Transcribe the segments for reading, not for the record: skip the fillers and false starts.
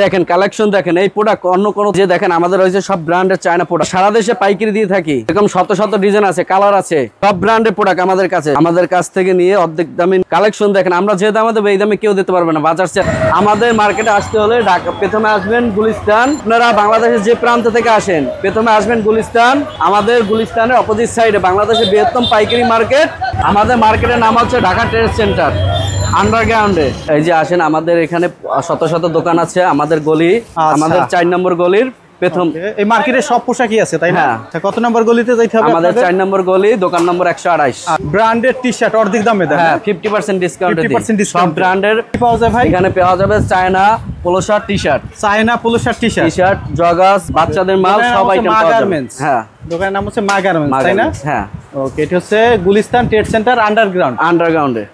দেখেন কালেকশন দেখেন, এই প্রোডাক্ট অন্য কোনো যে দেখেন আমাদের রয়েছে সব ব্র্যান্ডের চায়না প্রোডাক্ট, সারা দেশে পাইকারি দিয়ে থাকি। এরকম শত শত ডিজাইন আছে, কালার আছে, সব ব্র্যান্ডের প্রোডাক্ট আমাদের কাছ থেকে নিয়ে অর্ধেক দামে কালেকশন দেখেন। আমরা যে দামে দেবো এই দামে কেউ দিতে পারবে না। বাজার আমাদের মার্কেটে আসতে হলে ঢাকা প্রথমে আসবেন গুলিস্তান। আপনারা বাংলাদেশের যে প্রান্ত থেকে আসেন প্রথমে আসবেন গুলিস্তান। আমাদের গুলিস্তানের অপোজিট সাইডে বাংলাদেশের বৃহত্তম পাইকারি মার্কেট। আমাদের মার্কেটের নাম হচ্ছে ঢাকা ট্রেড সেন্টার আন্ডারগ্রাউন্ডে। এই যে আসেন, আমাদের এখানে শত শত দোকান আছে। আমাদের গলি, আমাদের 4 নম্বর গলির প্রথম। এই মার্কেটে সব পোশাকই আছে তাই না? কত নম্বর গলিতে যাইতে হবে? আমাদের 4 নম্বর গলি, দোকান নম্বর 128। ব্র্যান্ডের টি-শার্ট অর্ধেক দামে দেন? হ্যাঁ, 50% ডিসকাউন্ট। 50% ডিসকাউন্ট ব্র্যান্ডের পাওয়া যায় ভাই? এখানে পাওয়া যাবে China polo shirt, T shirt, China polo shirt, T shirt, joggers, বাচ্চাদের মাল সব আইটেম পাওয়া যাবে। হ্যাঁ, দোকানের নাম হচ্ছে মা গার্মেন্টস তাই না? হ্যাঁ। ওকে, এটা হচ্ছে গুলিস্তান ট্রেড সেন্টার আন্ডারগ্রাউন্ডে।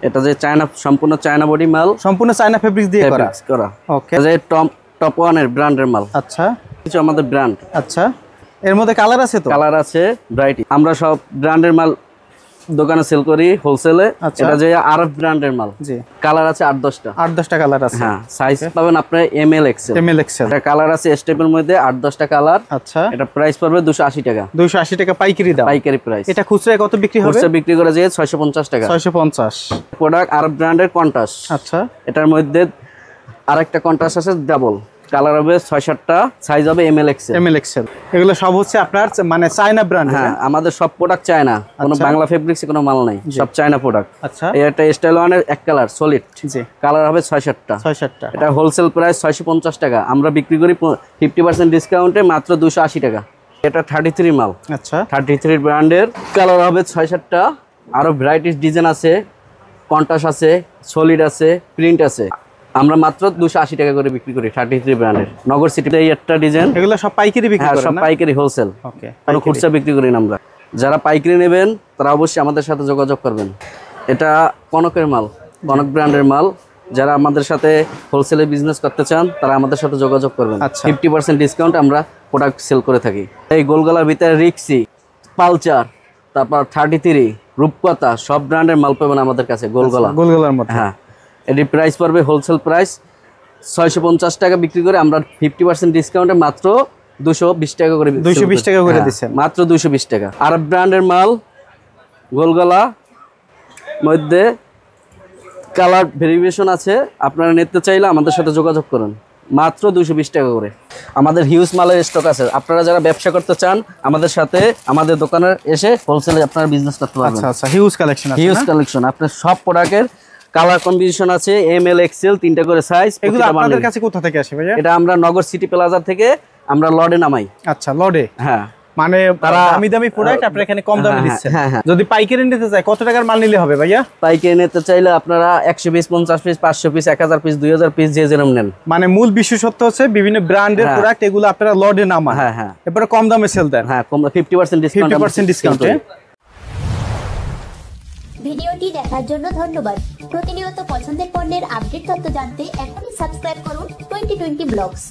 এটা যে চায়না, সম্পূর্ণ চায়না বডি মাল, সম্পূর্ণ চায়না ফেব্রিক্স দিয়ে করা। ওকে, যে টপ ওয়ানের ব্র্যান্ডের মাল। আচ্ছা, কিছু আমাদের ব্র্যান্ড। আচ্ছা, এর মধ্যে কালার আছে? তো কালার আছে, ভ্যারাইটি। আমরা সব ব্র্যান্ডের মাল দোকানে সেল করি হোলসেলে। এটা যে আরব ব্র্যান্ডের মাল। জি, কালার আছে 8-10টা কালার আছে। হ্যাঁ, সাইজ পাবেন আপনি ML XL। এটা কালার আছে স্টেপের মধ্যে 8-10টা কালার। আচ্ছা, এটা প্রাইস পড়বে 280 টাকা। 280 টাকা পাইকারি দাম, পাইকারি প্রাইস। এটা খুচরা কত বিক্রি হবে? খুচরা বিক্রি করে যে 650 টাকা। 650। প্রোডাক্ট আরব ব্র্যান্ডের কন্ট্রাস্ট। আচ্ছা, এটার মধ্যে আরেকটা কন্ট্রাস্ট আছে ডাবল, কালার হবে 6-7টা, সাইজ হবে ML XL। এগুলো সব হচ্ছে আপনার মানে চায়না ব্র্যান্ড। হ্যাঁ, আমাদের সব প্রোডাক্ট চায়না, কোনো বাংলা ফেব্রিক্সে কোনো মাল নাই, সব চায়না প্রোডাক্ট। আচ্ছা, এটা স্টাইল ওয়ানের এক কালার সলিড। জি, কালার হবে 6-7টা। এটা হোলসেল প্রাইস 650 টাকা। আমরা বিক্রি করি 50% ডিসকাউন্টে মাত্র 280 টাকা। এটা 33 মাল। আচ্ছা, 33 ব্র্যান্ডের, কালার হবে 6-7টা। আরো ভ্যারাইটিস ডিজাইন আছে, কন্ট্রাস্ট আছে, সলিড আছে, প্রিন্ট আছে। আমরা মাত্র 280 টাকা করে বিক্রি করি 33 ব্র্যান্ডের। নগর সিটিতে এই একটা ডিজাইন, এগুলো সব পাইকারি বিক্রি করেন? সব পাইকারি, হোলসেল। ওকে, কোনো খুচরা বিক্রি করি না আমরা। যারা পাইকারি নেবেন তারা অবশ্যই আমাদের সাথে যোগাযোগ করবেন। এটা কনকের মাল, কনক ব্র্যান্ডের মাল। যারা আমাদের সাথে হোলসেলে বিজনেস করতে চান তারা আমাদের সাথে যোগাযোগ করবেন। 50% ডিসকাউন্ট আমরা প্রোডাক্ট সেল করে থাকি। এই গোলগলার ভিতরে রিক্সি, পালচার, তারপর 33, রূপকথা, সব ব্র্যান্ডের মাল পাবেন আমাদের কাছে। গোলগলার মধ্যে, হ্যাঁ, এটি প্রাইস পড়বে হোলসেল প্রাইস 650 টাকা বিক্রি করে আমরা 50% ডিসকাউন্টে মাত্র 220 টাকা করে 220 টাকা করে দিচ্ছেন, মাত্র 220 টাকা। আরব ব্র্যান্ডের মাল, গোলগলা মধ্যে কালার ভেরিয়েশন আছে, আপনারা নিতে চাইলে আমাদের সাথে যোগাযোগ করুন, মাত্র 220 টাকা করে। আমাদের হিউজ মালের স্টক আছে। আপনারা যারা ব্যবসা করতে চান আমাদের সাথে আমাদের দোকানে এসে হোলসেলে আপনারা বিজনেস করতে পারবেন। আচ্ছা, হিউজ কালেকশন আছে, হিউজ কালেকশন। আপনার সব প্রোডাক্টের কালার কম্বিনেশন আছে, ML XL 3টা করে সাইজ। এগুলো আপনাদের কাছে কোথা থেকে আসে ভাইয়া? এটা আমরা নগর সিটি প্লাজা থেকে আমরা লডে নামাই। আচ্ছা, লডে। হ্যাঁ, মানে তারা দামি প্রোডাক্ট আপনারা এখানে কম দামে দিচ্ছেন। যদি পাইকারি নিতে চাই কত টাকার মাল নিলে হবে ভাইয়া? পাইকারি নিতে চাইলে আপনারা 100 piece, 50 piece, 500 piece, 1000 piece, 2000 piece, যে যেরকম নেন। মানে মূল বিশেষত্ব হচ্ছে বিভিন্ন ব্র্যান্ডের প্রোডাক্ট, এগুলো আপনারা লডে নামান। হ্যাঁ হ্যাঁ, এরপরে কম দামে সেল দেন। হ্যাঁ, কম 50% ডিসকাউন্টে। ভিডিওটি দেখার জন্য ধন্যবাদ। প্রতিনিয়ত পছন্দের পণ্যের আপডেট তথ্য জানতে এখনই সাবস্ক্রাইব করুন 2020 ব্লগস।